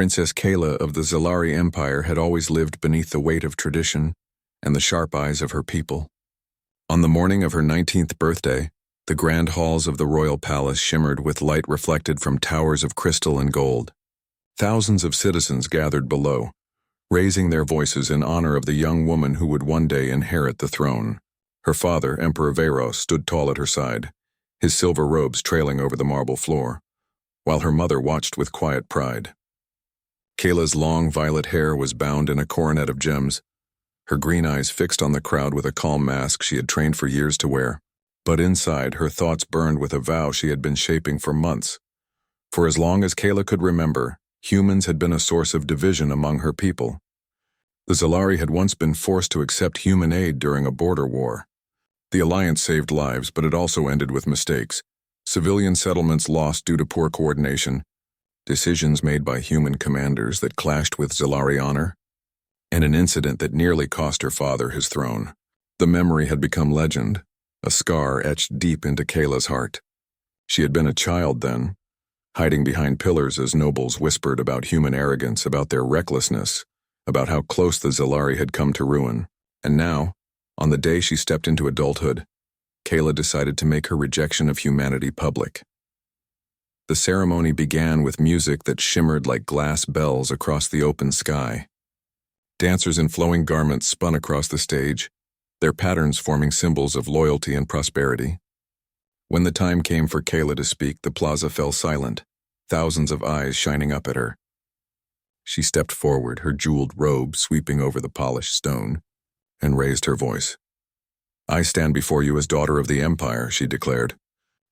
Princess Kayla of the Zalari Empire had always lived beneath the weight of tradition and the sharp eyes of her people. On the morning of her 19th birthday, the grand halls of the royal palace shimmered with light reflected from towers of crystal and gold. Thousands of citizens gathered below, raising their voices in honor of the young woman who would one day inherit the throne. Her father, Emperor Veros, stood tall at her side, his silver robes trailing over the marble floor, while her mother watched with quiet pride. Kayla's long violet hair was bound in a coronet of gems, her green eyes fixed on the crowd with a calm mask she had trained for years to wear. But inside, her thoughts burned with a vow she had been shaping for months. For as long as Kayla could remember, humans had been a source of division among her people. The Zalari had once been forced to accept human aid during a border war. The alliance saved lives, but it also ended with mistakes. Civilian settlements lost due to poor coordination, decisions made by human commanders that clashed with Zalari honor, and an incident that nearly cost her father his throne. The memory had become legend, a scar etched deep into Kayla's heart. She had been a child then, hiding behind pillars as nobles whispered about human arrogance, about their recklessness, about how close the Zalari had come to ruin. And now, on the day she stepped into adulthood, Kayla decided to make her rejection of humanity public. The ceremony began with music that shimmered like glass bells across the open sky. Dancers in flowing garments spun across the stage, their patterns forming symbols of loyalty and prosperity. When the time came for Kayla to speak, the plaza fell silent, thousands of eyes shining up at her. She stepped forward, her jeweled robe sweeping over the polished stone, and raised her voice. "I stand before you as daughter of the Empire," she declared,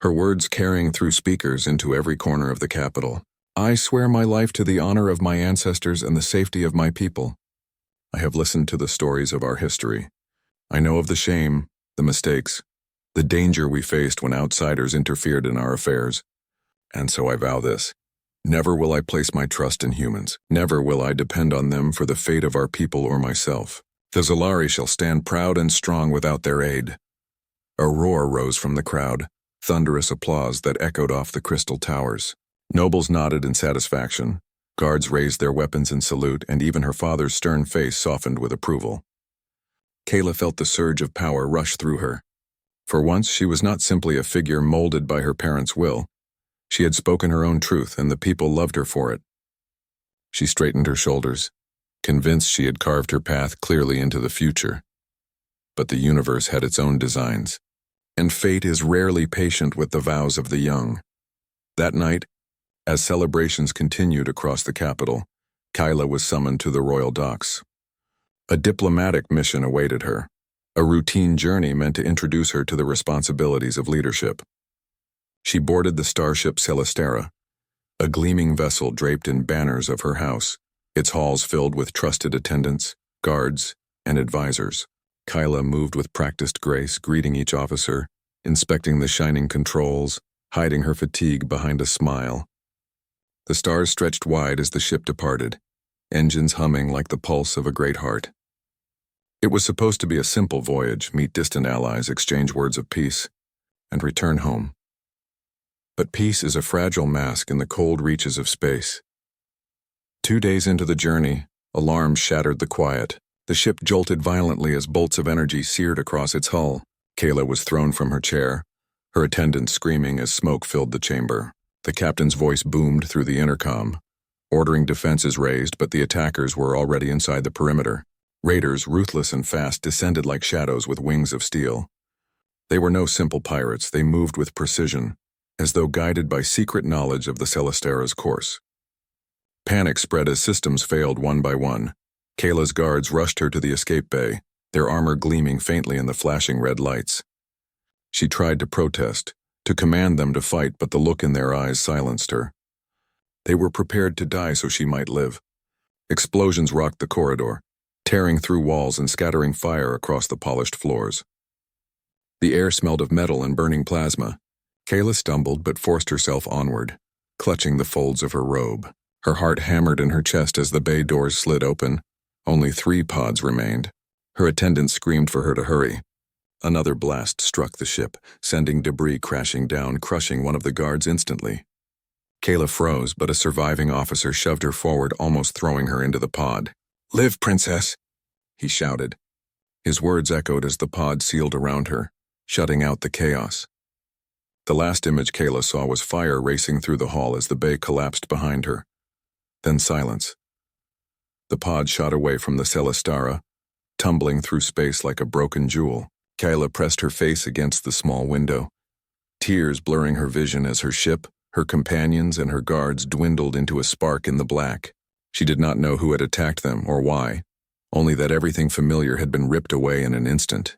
her words carrying through speakers into every corner of the capital. "I swear my life to the honor of my ancestors and the safety of my people. I have listened to the stories of our history. I know of the shame, the mistakes, the danger we faced when outsiders interfered in our affairs. And so I vow this. Never will I place my trust in humans. Never will I depend on them for the fate of our people or myself. The Zalari shall stand proud and strong without their aid." A roar rose from the crowd, thunderous applause that echoed off the crystal towers. Nobles nodded in satisfaction. Guards raised their weapons in salute, and even her father's stern face softened with approval. Kayla felt the surge of power rush through her. For once, she was not simply a figure molded by her parents' will. She had spoken her own truth, and the people loved her for it. She straightened her shoulders, convinced she had carved her path clearly into the future. But the universe had its own designs, and fate is rarely patient with the vows of the young. That night, as celebrations continued across the capital, Kayla was summoned to the royal docks. A diplomatic mission awaited her, a routine journey meant to introduce her to the responsibilities of leadership. She boarded the starship Celestera, a gleaming vessel draped in banners of her house, its halls filled with trusted attendants, guards, and advisors. Kayla moved with practiced grace, greeting each officer, inspecting the shining controls, hiding her fatigue behind a smile. The stars stretched wide as the ship departed, engines humming like the pulse of a great heart. It was supposed to be a simple voyage, meet distant allies, exchange words of peace, and return home. But peace is a fragile mask in the cold reaches of space. 2 days into the journey, alarms shattered the quiet. The ship jolted violently as bolts of energy seared across its hull. Kayla was thrown from her chair, her attendants screaming as smoke filled the chamber. The captain's voice boomed through the intercom, ordering defenses raised, but the attackers were already inside the perimeter. Raiders, ruthless and fast, descended like shadows with wings of steel. They were no simple pirates. They moved with precision, as though guided by secret knowledge of the Celestera's course. Panic spread as systems failed one by one. Kayla's guards rushed her to the escape bay, their armor gleaming faintly in the flashing red lights. She tried to protest, to command them to fight, but the look in their eyes silenced her. They were prepared to die so she might live. Explosions rocked the corridor, tearing through walls and scattering fire across the polished floors. The air smelled of metal and burning plasma. Kayla stumbled but forced herself onward, clutching the folds of her robe. Her heart hammered in her chest as the bay doors slid open. Only 3 pods remained. Her attendant screamed for her to hurry. Another blast struck the ship, sending debris crashing down, crushing one of the guards instantly. Kayla froze, but a surviving officer shoved her forward, almost throwing her into the pod. "Live, princess!" he shouted. His words echoed as the pod sealed around her, shutting out the chaos. The last image Kayla saw was fire racing through the hall as the bay collapsed behind her. Then silence. The pod shot away from the Celestara, tumbling through space like a broken jewel. Kayla pressed her face against the small window, tears blurring her vision as her ship, her companions, and her guards dwindled into a spark in the black. She did not know who had attacked them or why, only that everything familiar had been ripped away in an instant.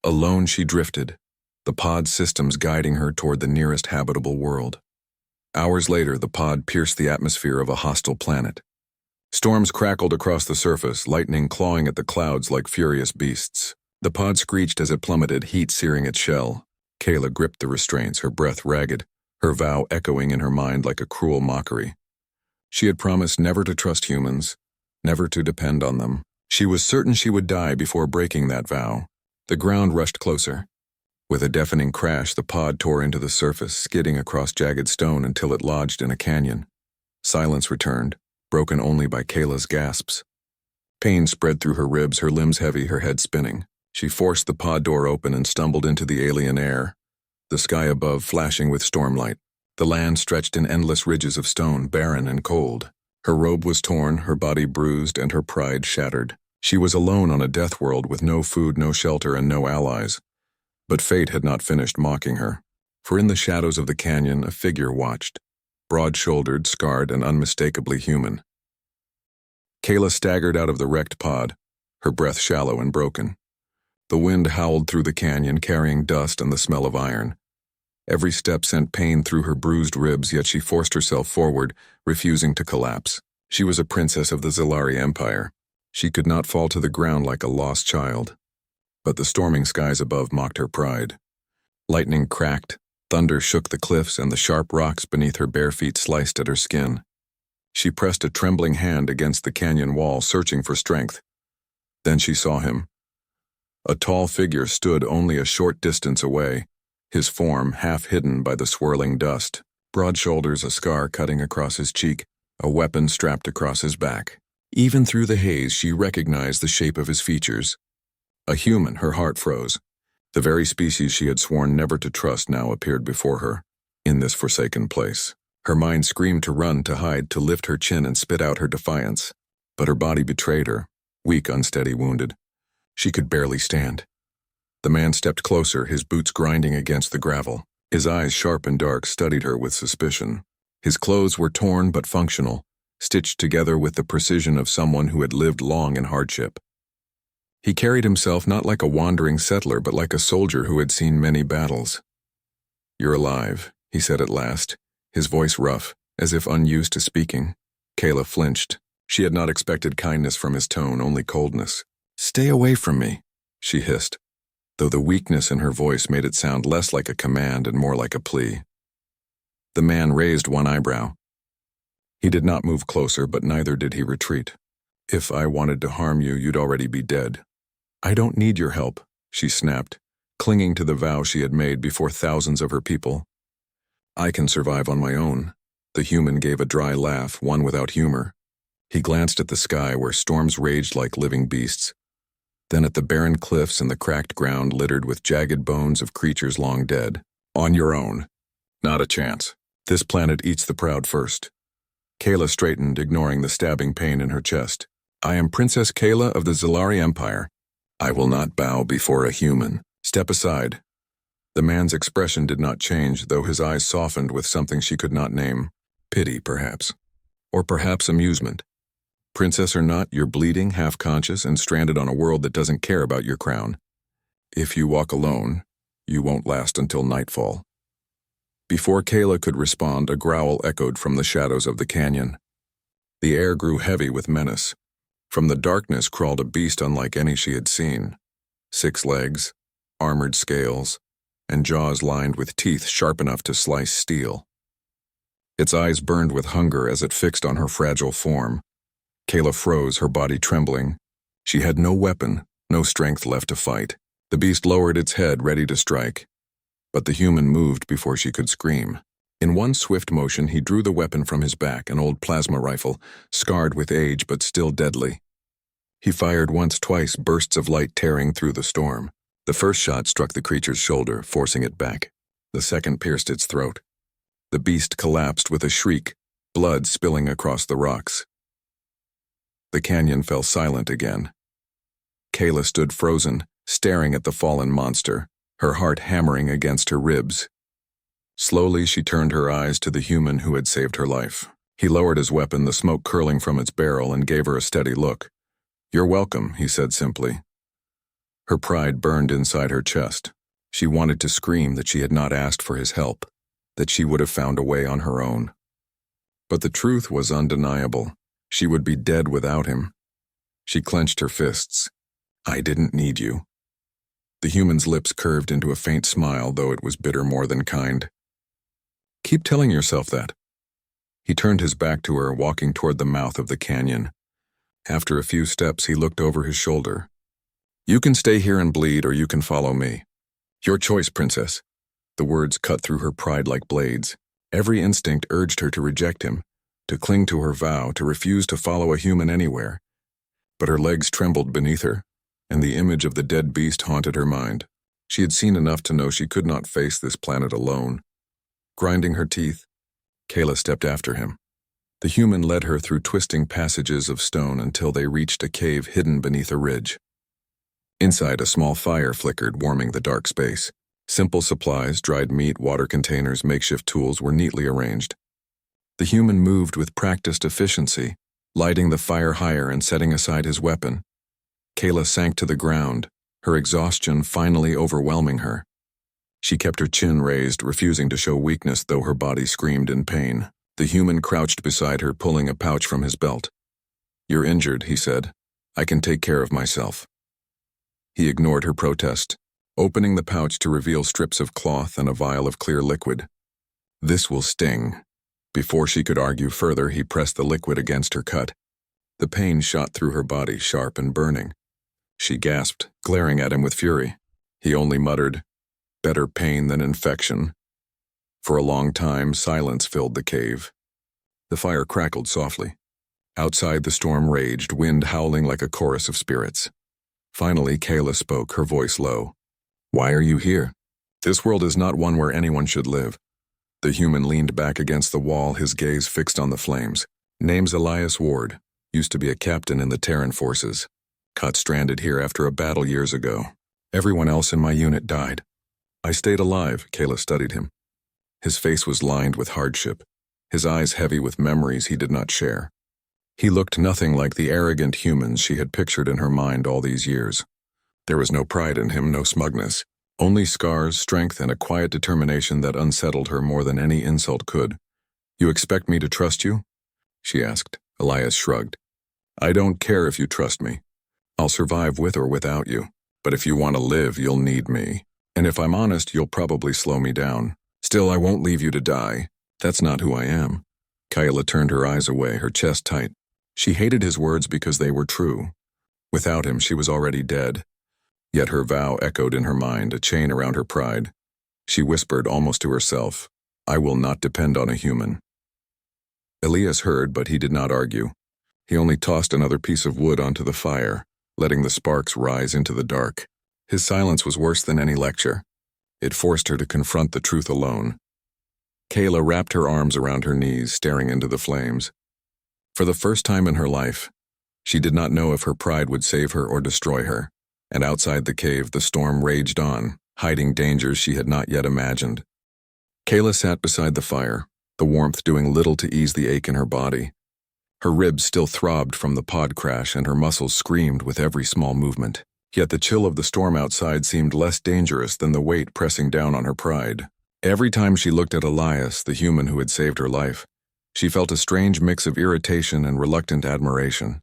Alone she drifted, the pod systems guiding her toward the nearest habitable world. Hours later, the pod pierced the atmosphere of a hostile planet. Storms crackled across the surface, lightning clawing at the clouds like furious beasts. The pod screeched as it plummeted, heat searing its shell. Kayla gripped the restraints, her breath ragged, her vow echoing in her mind like a cruel mockery. She had promised never to trust humans, never to depend on them. She was certain she would die before breaking that vow. The ground rushed closer. With a deafening crash, the pod tore into the surface, skidding across jagged stone until it lodged in a canyon. Silence returned, broken only by Kayla's gasps. Pain spread through her ribs, her limbs heavy, her head spinning. She forced the pod door open and stumbled into the alien air, the sky above flashing with stormlight. The land stretched in endless ridges of stone, barren and cold. Her robe was torn, her body bruised, and her pride shattered. She was alone on a death world with no food, no shelter, and no allies. But fate had not finished mocking her, for in the shadows of the canyon a figure watched, broad-shouldered, scarred, and unmistakably human. Kayla staggered out of the wrecked pod, her breath shallow and broken. The wind howled through the canyon, carrying dust and the smell of iron. Every step sent pain through her bruised ribs, yet she forced herself forward, refusing to collapse. She was a princess of the Zilari Empire. She could not fall to the ground like a lost child. But the storming skies above mocked her pride. Lightning cracked, thunder shook the cliffs, and the sharp rocks beneath her bare feet sliced at her skin. She pressed a trembling hand against the canyon wall, searching for strength. Then she saw him. A tall figure stood only a short distance away, his form half hidden by the swirling dust, broad shoulders, a scar cutting across his cheek, a weapon strapped across his back. Even through the haze, she recognized the shape of his features. A human, her heart froze. The very species she had sworn never to trust now appeared before her, in this forsaken place. Her mind screamed to run, to hide, to lift her chin and spit out her defiance. But her body betrayed her, weak, unsteady, wounded. She could barely stand. The man stepped closer, his boots grinding against the gravel. His eyes, sharp and dark, studied her with suspicion. His clothes were torn but functional, stitched together with the precision of someone who had lived long in hardship. He carried himself not like a wandering settler, but like a soldier who had seen many battles. "You're alive," he said at last, his voice rough, as if unused to speaking. Kayla flinched. She had not expected kindness from his tone, only coldness. "Stay away from me," she hissed, though the weakness in her voice made it sound less like a command and more like a plea. The man raised one eyebrow. He did not move closer, but neither did he retreat. "If I wanted to harm you, you'd already be dead." "I don't need your help," she snapped, clinging to the vow she had made before thousands of her people. "I can survive on my own." The human gave a dry laugh, one without humor. He glanced at the sky where storms raged like living beasts, then at the barren cliffs and the cracked ground littered with jagged bones of creatures long dead. "On your own. Not a chance. This planet eats the proud first." Kayla straightened, ignoring the stabbing pain in her chest. "I am Princess Kayla of the Zilari Empire. I will not bow before a human. Step aside." The man's expression did not change, though his eyes softened with something she could not name. Pity, perhaps. Or perhaps amusement. "Princess or not, you're bleeding, half-conscious, and stranded on a world that doesn't care about your crown. If you walk alone, you won't last until nightfall." Before Kayla could respond, a growl echoed from the shadows of the canyon. The air grew heavy with menace. From the darkness crawled a beast unlike any she had seen. 6 legs, armored scales, and jaws lined with teeth sharp enough to slice steel. Its eyes burned with hunger as it fixed on her fragile form. Kayla froze, her body trembling. She had no weapon, no strength left to fight. The beast lowered its head, ready to strike. But the human moved before she could scream. In one swift motion, he drew the weapon from his back, an old plasma rifle, scarred with age but still deadly. He fired once, twice, bursts of light tearing through the storm. The first shot struck the creature's shoulder, forcing it back. The second pierced its throat. The beast collapsed with a shriek, blood spilling across the rocks. The canyon fell silent again. Kayla stood frozen, staring at the fallen monster, her heart hammering against her ribs. Slowly, she turned her eyes to the human who had saved her life. He lowered his weapon, the smoke curling from its barrel, and gave her a steady look. "You're welcome," he said simply. Her pride burned inside her chest. She wanted to scream that she had not asked for his help, that she would have found a way on her own. But the truth was undeniable. She would be dead without him. She clenched her fists. "I didn't need you." The human's lips curved into a faint smile, though it was bitter more than kind. "Keep telling yourself that." He turned his back to her, walking toward the mouth of the canyon. After a few steps, he looked over his shoulder. "You can stay here and bleed, or you can follow me. Your choice, princess." The words cut through her pride like blades. Every instinct urged her to reject him, to cling to her vow, to refuse to follow a human anywhere. But her legs trembled beneath her, and the image of the dead beast haunted her mind. She had seen enough to know she could not face this planet alone. Grinding her teeth, Kayla stepped after him. The human led her through twisting passages of stone until they reached a cave hidden beneath a ridge. Inside, a small fire flickered, warming the dark space. Simple supplies, dried meat, water containers, makeshift tools were neatly arranged. The human moved with practiced efficiency, lighting the fire higher and setting aside his weapon. Kayla sank to the ground, her exhaustion finally overwhelming her. She kept her chin raised, refusing to show weakness, though her body screamed in pain. The human crouched beside her, pulling a pouch from his belt. "You're injured," he said. "I can take care of myself." He ignored her protest, opening the pouch to reveal strips of cloth and a vial of clear liquid. "This will sting." Before she could argue further, he pressed the liquid against her cut. The pain shot through her body, sharp and burning. She gasped, glaring at him with fury. He only muttered, "Better pain than infection." For a long time, silence filled the cave. The fire crackled softly. Outside, the storm raged, wind howling like a chorus of spirits. Finally, Kayla spoke, her voice low. "Why are you here? This world is not one where anyone should live." The human leaned back against the wall, his gaze fixed on the flames. "Name's Elias Ward. Used to be a captain in the Terran forces. Caught stranded here after a battle years ago. Everyone else in my unit died. I stayed alive." Kayla studied him. His face was lined with hardship, his eyes heavy with memories he did not share. He looked nothing like the arrogant humans she had pictured in her mind all these years. There was no pride in him, no smugness, only scars, strength, and a quiet determination that unsettled her more than any insult could. "You expect me to trust you?" she asked. Elias shrugged. "I don't care if you trust me. I'll survive with or without you. But if you want to live, you'll need me. And if I'm honest, you'll probably slow me down. Still, I won't leave you to die. That's not who I am." Kayla turned her eyes away, her chest tight. She hated his words because they were true. Without him, she was already dead. Yet her vow echoed in her mind, a chain around her pride. She whispered almost to herself, "I will not depend on a human." Elias heard, but he did not argue. He only tossed another piece of wood onto the fire, letting the sparks rise into the dark. His silence was worse than any lecture. It forced her to confront the truth alone. Kayla wrapped her arms around her knees, staring into the flames. For the first time in her life, she did not know if her pride would save her or destroy her, and outside the cave the storm raged on, hiding dangers she had not yet imagined. Kayla sat beside the fire, the warmth doing little to ease the ache in her body. Her ribs still throbbed from the pod crash and her muscles screamed with every small movement. Yet the chill of the storm outside seemed less dangerous than the weight pressing down on her pride. Every time she looked at Elias, the human who had saved her life, she felt a strange mix of irritation and reluctant admiration.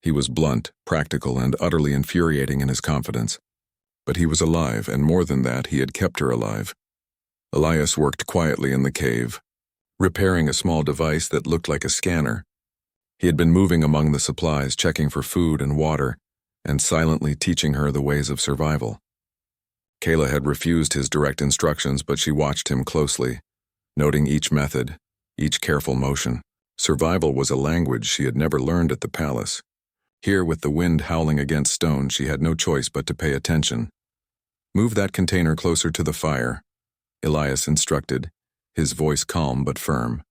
He was blunt, practical, and utterly infuriating in his confidence. But he was alive, and more than that, he had kept her alive. Elias worked quietly in the cave, repairing a small device that looked like a scanner. He had been moving among the supplies, checking for food and water, and silently teaching her the ways of survival. Kayla had refused his direct instructions, but she watched him closely, noting each method, each careful motion. Survival was a language she had never learned at the palace. Here, with the wind howling against stone, she had no choice but to pay attention. "Move that container closer to the fire," Elias instructed, his voice calm but firm.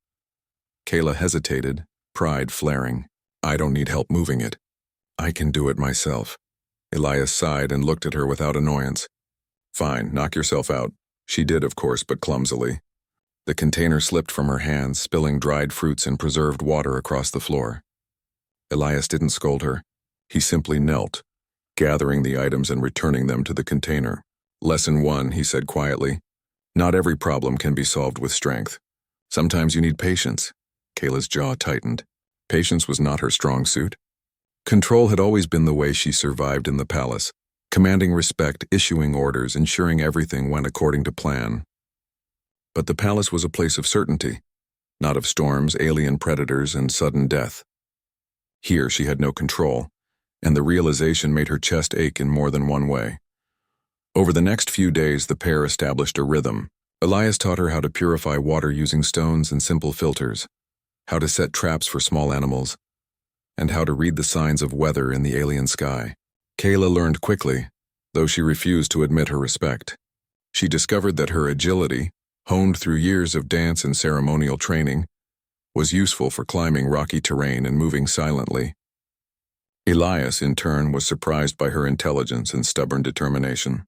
Kayla hesitated, pride flaring. "I don't need help moving it. I can do it myself." Elias sighed and looked at her without annoyance. "Fine, knock yourself out." She did, of course, but clumsily. The container slipped from her hands, spilling dried fruits and preserved water across the floor. Elias didn't scold her. He simply knelt, gathering the items and returning them to the container. "Lesson 1, he said quietly. "Not every problem can be solved with strength. Sometimes you need patience." Kayla's jaw tightened. Patience was not her strong suit. Control had always been the way she survived in the palace, commanding respect, issuing orders, ensuring everything went according to plan. But the palace was a place of certainty, not of storms, alien predators, and sudden death. Here she had no control, and the realization made her chest ache in more than one way. Over the next few days, the pair established a rhythm. Elias taught her how to purify water using stones and simple filters, how to set traps for small animals, and how to read the signs of weather in the alien sky. Kayla learned quickly, though she refused to admit her respect. She discovered that her agility, honed through years of dance and ceremonial training, was useful for climbing rocky terrain and moving silently. Elias, in turn, was surprised by her intelligence and stubborn determination.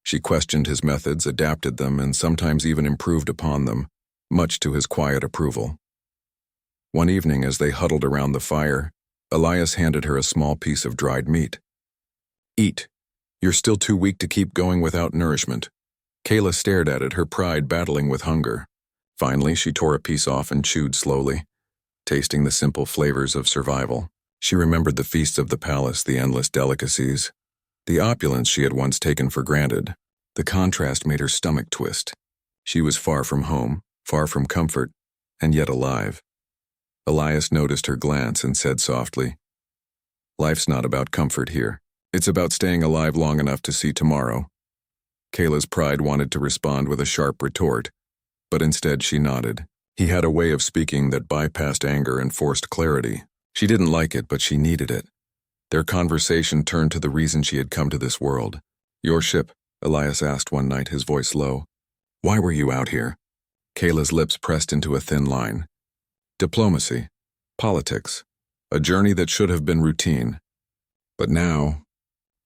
She questioned his methods, adapted them, and sometimes even improved upon them, much to his quiet approval. One evening, as they huddled around the fire, Elias handed her a small piece of dried meat. "Eat. You're still too weak to keep going without nourishment." Kayla stared at it, her pride battling with hunger. Finally, she tore a piece off and chewed slowly, tasting the simple flavors of survival. She remembered the feasts of the palace, the endless delicacies, the opulence she had once taken for granted. The contrast made her stomach twist. She was far from home, far from comfort, and yet alive. Elias noticed her glance and said softly, "Life's not about comfort here. It's about staying alive long enough to see tomorrow." Kayla's pride wanted to respond with a sharp retort, but instead she nodded. He had a way of speaking that bypassed anger and forced clarity. She didn't like it, but she needed it. Their conversation turned to the reason she had come to this world. "Your ship?" Elias asked one night, his voice low. "Why were you out here?" Kayla's lips pressed into a thin line. "Diplomacy. Politics. A journey that should have been routine. But now..."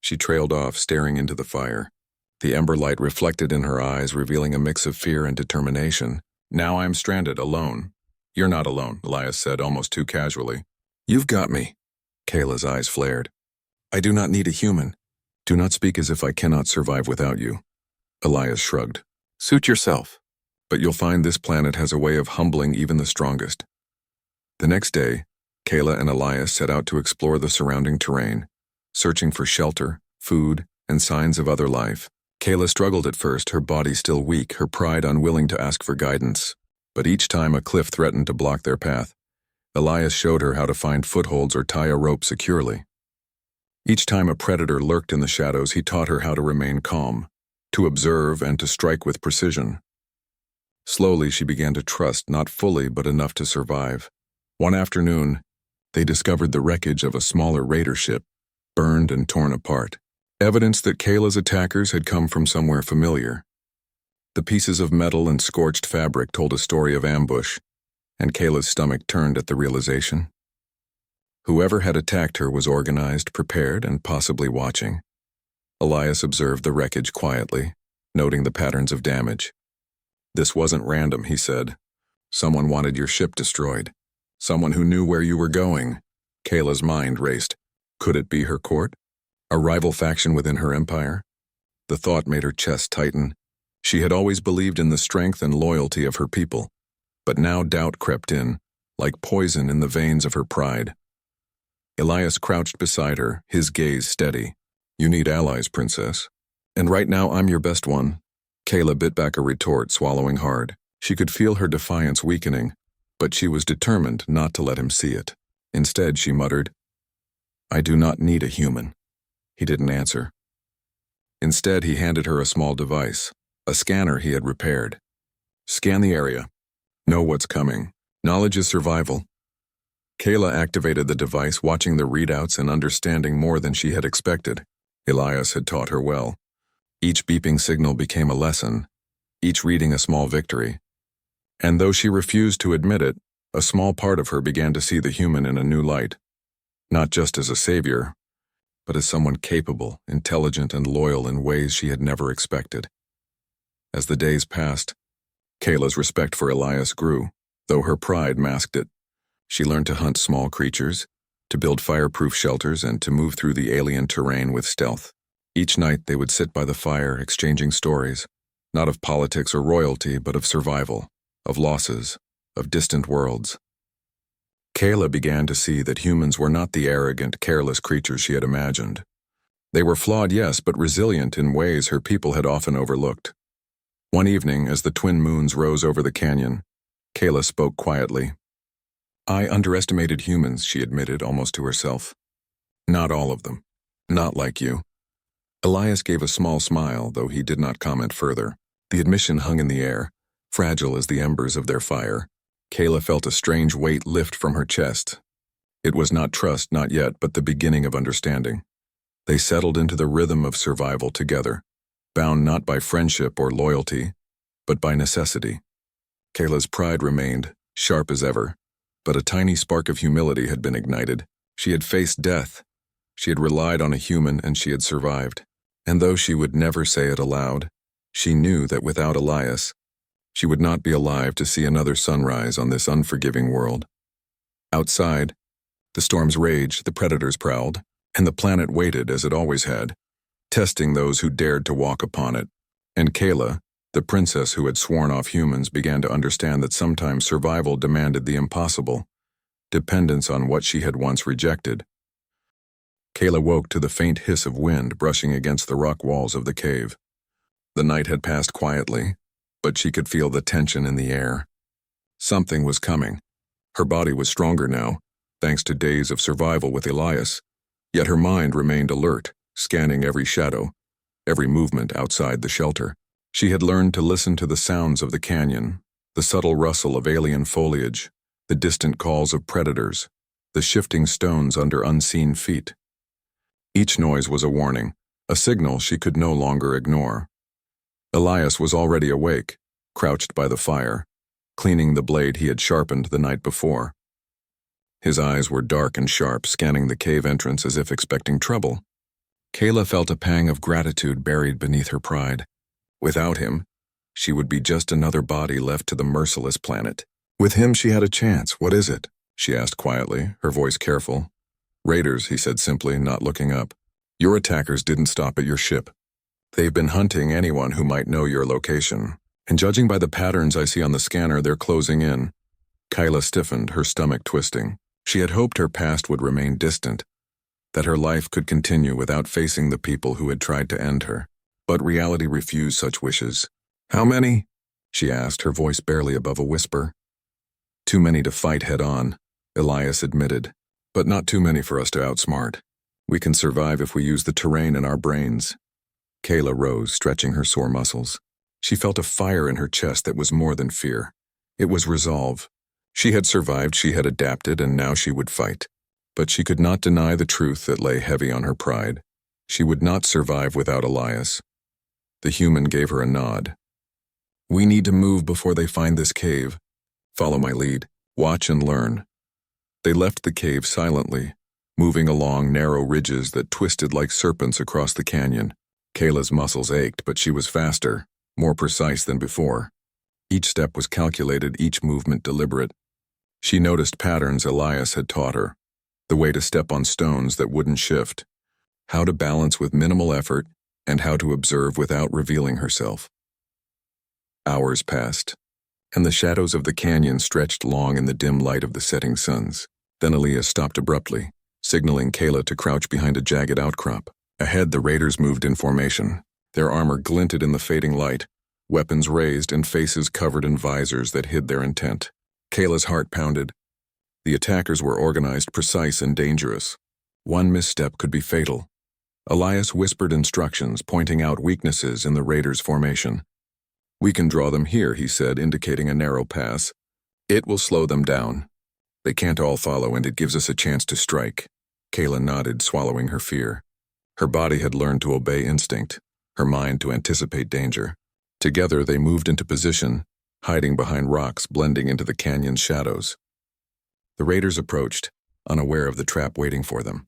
She trailed off, staring into the fire. The ember light reflected in her eyes, revealing a mix of fear and determination. "Now I am stranded, alone." "You're not alone," Elias said, almost too casually. "You've got me." Kayla's eyes flared. "I do not need a human. Do not speak as if I cannot survive without you." Elias shrugged. "Suit yourself. But you'll find this planet has a way of humbling even the strongest." The next day, Kayla and Elias set out to explore the surrounding terrain, searching for shelter, food, and signs of other life. Kayla struggled at first, her body still weak, her pride unwilling to ask for guidance. But each time a cliff threatened to block their path, Elias showed her how to find footholds or tie a rope securely. Each time a predator lurked in the shadows, he taught her how to remain calm, to observe, and to strike with precision. Slowly, she began to trust, not fully, but enough to survive. One afternoon, they discovered the wreckage of a smaller raider ship, burned and torn apart. Evidence that Kayla's attackers had come from somewhere familiar. The pieces of metal and scorched fabric told a story of ambush, and Kayla's stomach turned at the realization. Whoever had attacked her was organized, prepared, and possibly watching. Elias observed the wreckage quietly, noting the patterns of damage. "This wasn't random," he said. "Someone wanted your ship destroyed. Someone who knew where you were going." Kayla's mind raced. Could it be her court? A rival faction within her empire? The thought made her chest tighten. She had always believed in the strength and loyalty of her people, but now doubt crept in, like poison in the veins of her pride. Elias crouched beside her, his gaze steady. "You need allies, princess. And right now I'm your best one." Kayla bit back a retort, swallowing hard. She could feel her defiance weakening, but she was determined not to let him see it. Instead, she muttered, "I do not need a human." He didn't answer. Instead, he handed her a small device, a scanner he had repaired. "Scan the area. Know what's coming. Knowledge is survival. Kayla activated the device, watching the readouts and understanding more than she had expected. Elias had taught her well. Each beeping signal became a lesson, each reading a small victory. And though she refused to admit it, a small part of her began to see the human in a new light. Not just as a savior, but as someone capable, intelligent, and loyal in ways she had never expected. As the days passed, Kayla's respect for Elias grew, though her pride masked it. She learned to hunt small creatures, to build fireproof shelters, and to move through the alien terrain with stealth. Each night they would sit by the fire, exchanging stories, not of politics or royalty, but of survival, of losses, of distant worlds. Kayla began to see that humans were not the arrogant, careless creatures she had imagined. They were flawed, yes, but resilient in ways her people had often overlooked. One evening, as the twin moons rose over the canyon, Kayla spoke quietly. "I underestimated humans," she admitted, almost to herself. "Not all of them. Not like you." Elias gave a small smile, though he did not comment further. The admission hung in the air, fragile as the embers of their fire. Kayla felt a strange weight lift from her chest. It was not trust, not yet, but the beginning of understanding. They settled into the rhythm of survival together, bound not by friendship or loyalty, but by necessity. Kayla's pride remained, sharp as ever, but a tiny spark of humility had been ignited. She had faced death. She had relied on a human, and she had survived. And though she would never say it aloud, she knew that without Elias, she would not be alive to see another sunrise on this unforgiving world. Outside, the storm's rage, the predators prowled, and the planet waited as it always had, testing those who dared to walk upon it. And Kayla, the princess who had sworn off humans, began to understand that sometimes survival demanded the impossible, dependence on what she had once rejected. Kayla woke to the faint hiss of wind brushing against the rock walls of the cave. The night had passed quietly, but she could feel the tension in the air. Something was coming. Her body was stronger now, thanks to days of survival with Elias, yet her mind remained alert, scanning every shadow, every movement outside the shelter. She had learned to listen to the sounds of the canyon, the subtle rustle of alien foliage, the distant calls of predators, the shifting stones under unseen feet. Each noise was a warning, a signal she could no longer ignore. Elias was already awake, crouched by the fire, cleaning the blade he had sharpened the night before. His eyes were dark and sharp, scanning the cave entrance as if expecting trouble. Kayla felt a pang of gratitude buried beneath her pride. Without him, she would be just another body left to the merciless planet. With him she had a chance. "What is it?" she asked quietly, her voice careful. "Raiders," he said simply, not looking up. "Your attackers didn't stop at your ship. They've been hunting anyone who might know your location, and judging by the patterns I see on the scanner, they're closing in." Kayla stiffened, her stomach twisting. She had hoped her past would remain distant, that her life could continue without facing the people who had tried to end her. But reality refused such wishes. "How many?" she asked, her voice barely above a whisper. "Too many to fight head-on," Elias admitted, "but not too many for us to outsmart. We can survive if we use the terrain in our brains." Kayla rose, stretching her sore muscles. She felt a fire in her chest that was more than fear. It was resolve. She had survived, she had adapted, and now she would fight. But she could not deny the truth that lay heavy on her pride. She would not survive without Elias. The human gave her a nod. "We need to move before they find this cave. Follow my lead. Watch and learn." They left the cave silently, moving along narrow ridges that twisted like serpents across the canyon. Kayla's muscles ached, but she was faster, more precise than before. Each step was calculated, each movement deliberate. She noticed patterns Elias had taught her, the way to step on stones that wouldn't shift, how to balance with minimal effort, and how to observe without revealing herself. Hours passed, and the shadows of the canyon stretched long in the dim light of the setting suns. Then Elias stopped abruptly, signaling Kayla to crouch behind a jagged outcrop. Ahead, the raiders moved in formation. Their armor glinted in the fading light, weapons raised and faces covered in visors that hid their intent. Kayla's heart pounded. The attackers were organized, precise, and dangerous. One misstep could be fatal. Elias whispered instructions, pointing out weaknesses in the raiders' formation. "We can draw them here," he said, indicating a narrow pass. It will slow them down. They can't all follow, and it gives us a chance to strike. Kayla nodded, swallowing her fear. Her body had learned to obey instinct, her mind to anticipate danger. Together they moved into position, hiding behind rocks, blending into the canyon's shadows. The raiders approached, unaware of the trap waiting for them.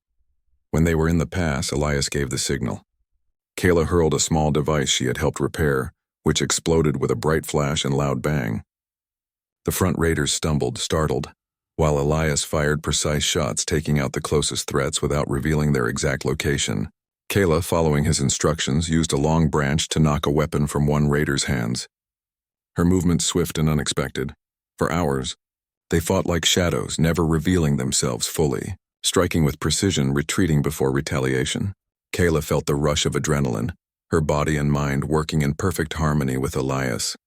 When they were in the pass, Elias gave the signal. Kayla hurled a small device she had helped repair, which exploded with a bright flash and loud bang. The front raiders stumbled, startled, while Elias fired precise shots, taking out the closest threats without revealing their exact location. Kayla, following his instructions, used a long branch to knock a weapon from one raider's hands. Her movements swift and unexpected. For hours, they fought like shadows, never revealing themselves fully, striking with precision, retreating before retaliation. Kayla felt the rush of adrenaline, her body and mind working in perfect harmony with Elias.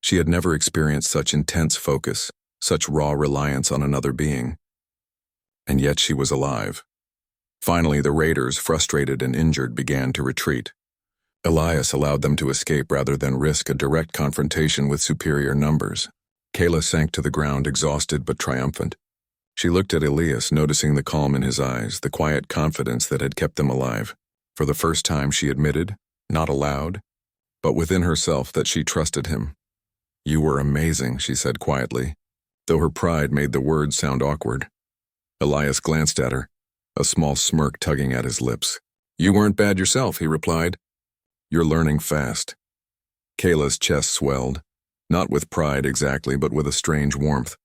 She had never experienced such intense focus, such raw reliance on another being. And yet she was alive. Finally, the raiders, frustrated and injured, began to retreat. Elias allowed them to escape rather than risk a direct confrontation with superior numbers. Kayla sank to the ground, exhausted but triumphant. She looked at Elias, noticing the calm in his eyes, the quiet confidence that had kept them alive. For the first time she admitted, not aloud, but within herself, that she trusted him. "You were amazing," she said quietly, though her pride made the words sound awkward. Elias glanced at her, a small smirk tugging at his lips. "You weren't bad yourself," he replied. "You're learning fast." Kayla's chest swelled, not with pride exactly, but with a strange warmth.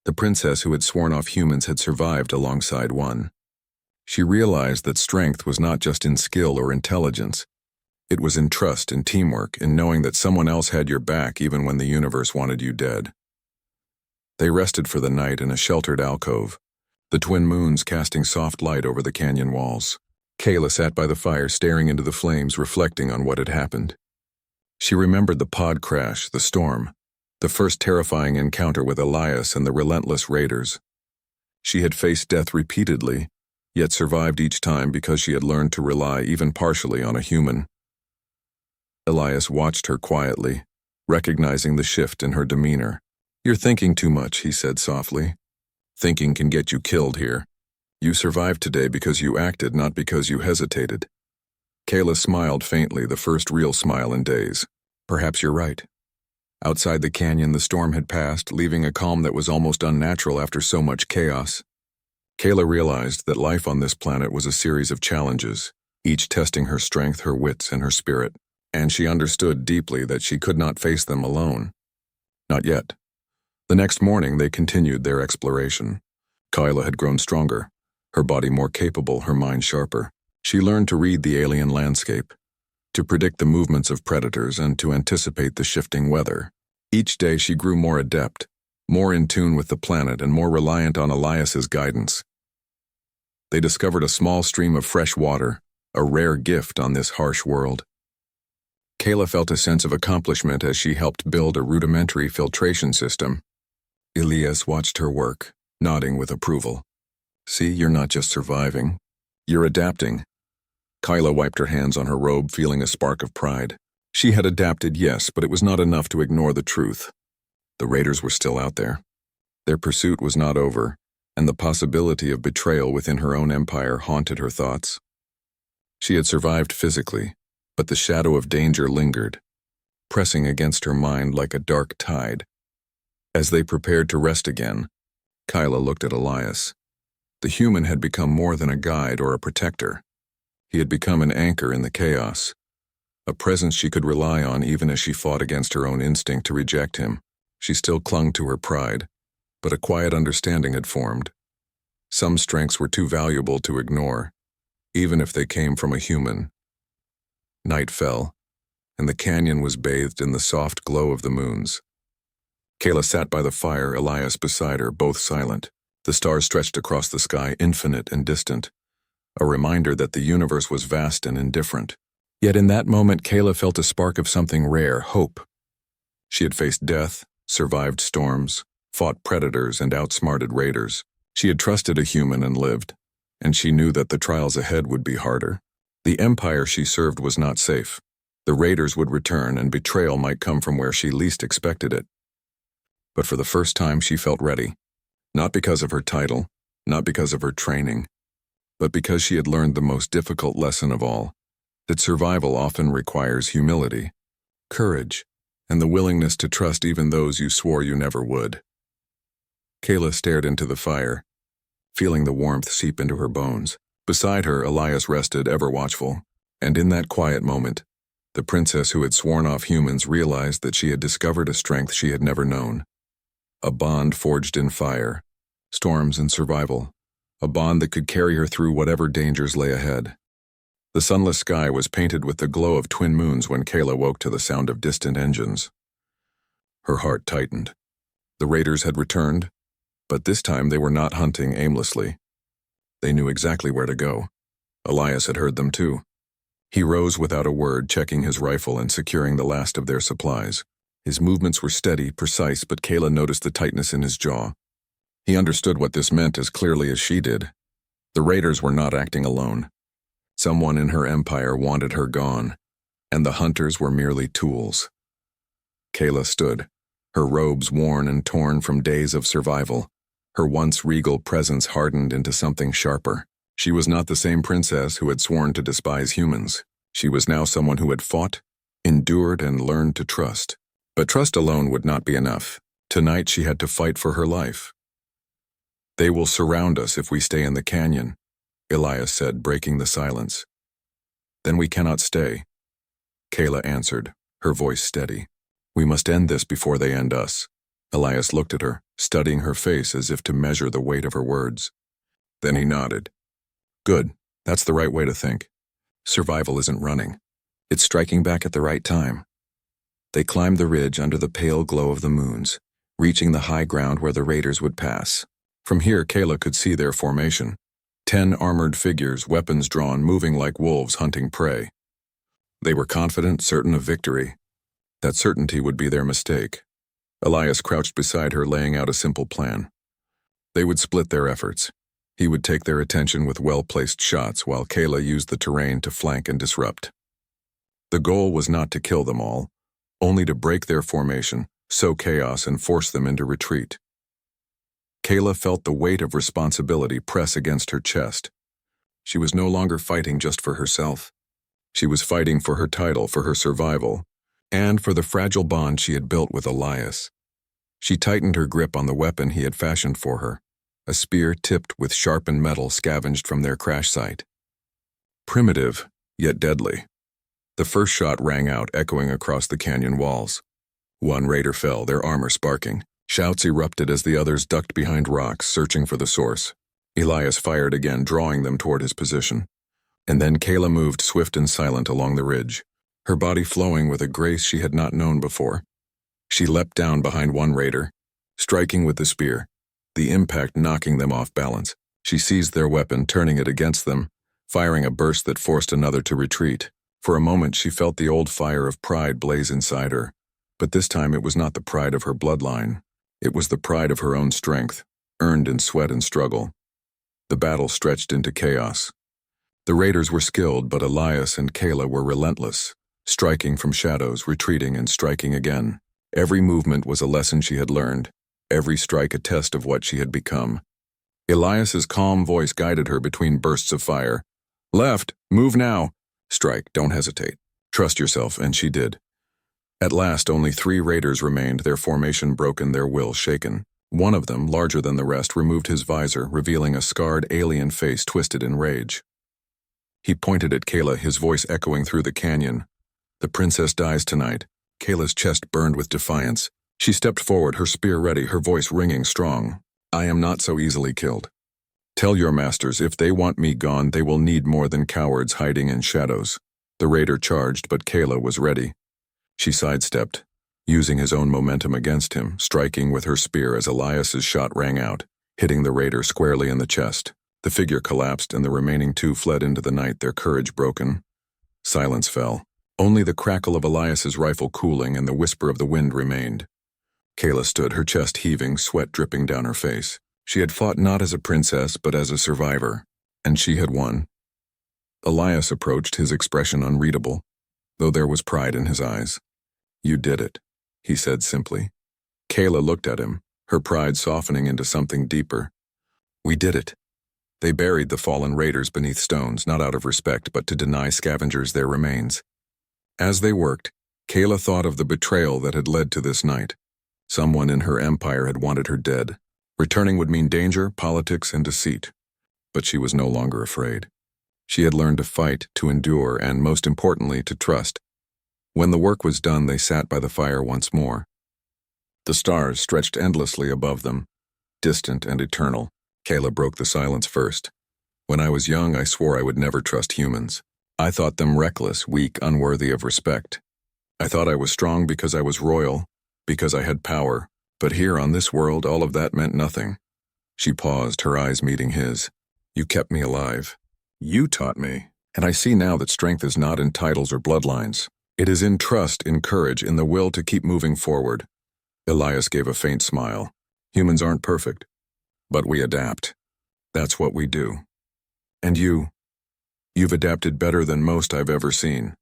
The princess who had sworn off humans had survived alongside one. She realized that strength was not just in skill or intelligence. It was in trust, in teamwork, in knowing that someone else had your back even when the universe wanted you dead. They rested for the night in a sheltered alcove, the twin moons casting soft light over the canyon walls. Kayla sat by the fire, staring into the flames, reflecting on what had happened. She remembered the pod crash, the storm, the first terrifying encounter with Elias and the relentless raiders. She had faced death repeatedly, yet survived each time because she had learned to rely even partially on a human. Elias watched her quietly, recognizing the shift in her demeanor. "You're thinking too much," he said softly. "Thinking can get you killed here. You survived today because you acted, not because you hesitated." Kayla smiled faintly, the first real smile in days. "Perhaps you're right." Outside the canyon, the storm had passed, leaving a calm that was almost unnatural after so much chaos. Kayla realized that life on this planet was a series of challenges, each testing her strength, her wits, and her spirit, and she understood deeply that she could not face them alone. Not yet. The next morning, they continued their exploration. Kayla had grown stronger, her body more capable, her mind sharper. She learned to read the alien landscape, to predict the movements of predators, and to anticipate the shifting weather. Each day she grew more adept, more in tune with the planet, and more reliant on Elias's guidance. They discovered a small stream of fresh water, a rare gift on this harsh world. Kayla felt a sense of accomplishment as she helped build a rudimentary filtration system. Elias watched her work, nodding with approval. "See, you're not just surviving. You're adapting." Kayla wiped her hands on her robe, feeling a spark of pride. She had adapted, yes, but it was not enough to ignore the truth. The raiders were still out there. Their pursuit was not over, and the possibility of betrayal within her own empire haunted her thoughts. She had survived physically, but the shadow of danger lingered, pressing against her mind like a dark tide. As they prepared to rest again, Kayla looked at Elias. The human had become more than a guide or a protector. He had become an anchor in the chaos, a presence she could rely on even as she fought against her own instinct to reject him. She still clung to her pride, but a quiet understanding had formed. Some strengths were too valuable to ignore, even if they came from a human. Night fell, and the canyon was bathed in the soft glow of the moons. Kayla sat by the fire, Elias beside her, both silent. The stars stretched across the sky, infinite and distant, a reminder that the universe was vast and indifferent. Yet in that moment, Kayla felt a spark of something rare, hope. She had faced death, survived storms, fought predators, and outsmarted raiders. She had trusted a human and lived, and she knew that the trials ahead would be harder. The empire she served was not safe. The raiders would return, and betrayal might come from where she least expected it. But for the first time she felt ready. Not because of her title, not because of her training, but because she had learned the most difficult lesson of all, that survival often requires humility, courage, and the willingness to trust even those you swore you never would. Kayla stared into the fire, feeling the warmth seep into her bones. Beside her, Elias rested, ever watchful, and in that quiet moment, the princess who had sworn off humans realized that she had discovered a strength she had never known. A bond forged in fire, storms, and survival. A bond that could carry her through whatever dangers lay ahead. The sunless sky was painted with the glow of twin moons when Kayla woke to the sound of distant engines. Her heart tightened. The raiders had returned, but this time they were not hunting aimlessly. They knew exactly where to go. Elias had heard them too. He rose without a word, checking his rifle and securing the last of their supplies. His movements were steady, precise, but Kayla noticed the tightness in his jaw. He understood what this meant as clearly as she did. The raiders were not acting alone. Someone in her empire wanted her gone, and the hunters were merely tools. Kayla stood, her robes worn and torn from days of survival, her once regal presence hardened into something sharper. She was not the same princess who had sworn to despise humans. She was now someone who had fought, endured, and learned to trust. But trust alone would not be enough. Tonight she had to fight for her life. "They will surround us if we stay in the canyon," Elias said, breaking the silence. "Then we cannot stay," Kayla answered, her voice steady. "We must end this before they end us." Elias looked at her, studying her face as if to measure the weight of her words. Then he nodded. "Good, that's the right way to think. Survival isn't running. It's striking back at the right time." They climbed the ridge under the pale glow of the moons, reaching the high ground where the raiders would pass. From here, Kayla could see their formation. 10 armored figures, weapons drawn, moving like wolves hunting prey. They were confident, certain of victory. That certainty would be their mistake. Elias crouched beside her, laying out a simple plan. They would split their efforts. He would take their attention with well-placed shots, while Kayla used the terrain to flank and disrupt. The goal was not to kill them all, only to break their formation, sow chaos, and force them into retreat. Kayla felt the weight of responsibility press against her chest. She was no longer fighting just for herself. She was fighting for her title, for her survival, and for the fragile bond she had built with Elias. She tightened her grip on the weapon he had fashioned for her, a spear tipped with sharpened metal scavenged from their crash site. Primitive, yet deadly. The first shot rang out, echoing across the canyon walls. One raider fell, their armor sparking. Shouts erupted as the others ducked behind rocks, searching for the source. Elias fired again, drawing them toward his position. And then Kayla moved swift and silent along the ridge, her body flowing with a grace she had not known before. She leapt down behind one raider, striking with the spear, the impact knocking them off balance. She seized their weapon, turning it against them, firing a burst that forced another to retreat. For a moment she felt the old fire of pride blaze inside her, but this time it was not the pride of her bloodline. It was the pride of her own strength, earned in sweat and struggle. The battle stretched into chaos. The raiders were skilled, but Elias and Kayla were relentless, striking from shadows, retreating and striking again. Every movement was a lesson she had learned, every strike a test of what she had become. Elias's calm voice guided her between bursts of fire. "Left, move now. Strike, don't hesitate. Trust yourself," and she did. At last, only 3 raiders remained, their formation broken, their will shaken. One of them, larger than the rest, removed his visor, revealing a scarred alien face twisted in rage. He pointed at Kayla, his voice echoing through the canyon. "The princess dies tonight." Kayla's chest burned with defiance. She stepped forward, her spear ready, her voice ringing strong. "I am not so easily killed. Tell your masters, if they want me gone, they will need more than cowards hiding in shadows." The raider charged, but Kayla was ready. She sidestepped, using his own momentum against him, striking with her spear as Elias's shot rang out, hitting the raider squarely in the chest. The figure collapsed and the remaining 2 fled into the night, their courage broken. Silence fell. Only the crackle of Elias's rifle cooling and the whisper of the wind remained. Kayla stood, her chest heaving, sweat dripping down her face. She had fought not as a princess, but as a survivor, and she had won. Elias approached, his expression unreadable, though there was pride in his eyes. "You did it," he said simply. Kayla looked at him, her pride softening into something deeper. We did it. They buried the fallen raiders beneath stones, not out of respect, but to deny scavengers their remains. As they worked, Kayla thought of the betrayal that had led to this night. Someone in her empire had wanted her dead. Returning would mean danger, politics, and deceit. But she was no longer afraid. She had learned to fight, to endure, and most importantly, to trust. When the work was done, they sat by the fire once more. The stars stretched endlessly above them, distant and eternal. Kayla broke the silence first. When I was young, I swore I would never trust humans. I thought them reckless, weak, unworthy of respect. I thought I was strong because I was royal, because I had power. But here on this world, all of that meant nothing. She paused, her eyes meeting his. You kept me alive. You taught me. And I see now that strength is not in titles or bloodlines. It is in trust, in courage, in the will to keep moving forward. Elias gave a faint smile. Humans aren't perfect. But we adapt. That's what we do. And you've adapted better than most I've ever seen.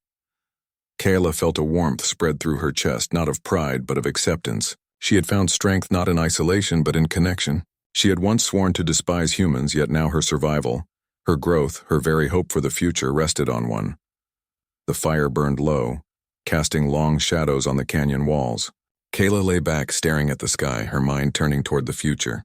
Kayla felt a warmth spread through her chest, not of pride, but of acceptance. She had found strength not in isolation, but in connection. She had once sworn to despise humans, yet now her survival, her growth, her very hope for the future rested on one. The fire burned low, casting long shadows on the canyon walls. Kayla lay back, staring at the sky, her mind turning toward the future.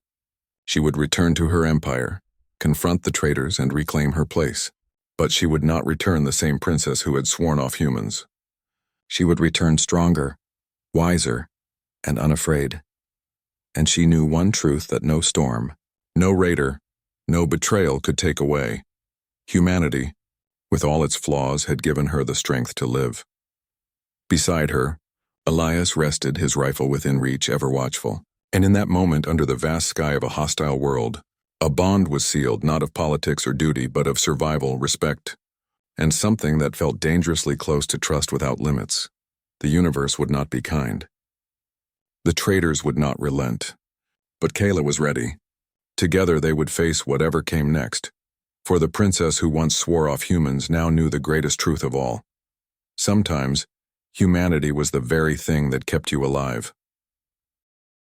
She would return to her empire, confront the traitors, and reclaim her place. But she would not return the same princess who had sworn off humans. She would return stronger, wiser, and unafraid. And she knew one truth that no storm, no raider, no betrayal could take away. Humanity, with all its flaws, had given her the strength to live. Beside her, Elias rested, his rifle within reach, ever watchful. And in that moment, under the vast sky of a hostile world, a bond was sealed, not of politics or duty, but of survival, respect, and something that felt dangerously close to trust without limits. The universe would not be kind. The traitors would not relent. But Kayla was ready. Together they would face whatever came next. For the princess who once swore off humans now knew the greatest truth of all. Sometimes, humanity was the very thing that kept you alive.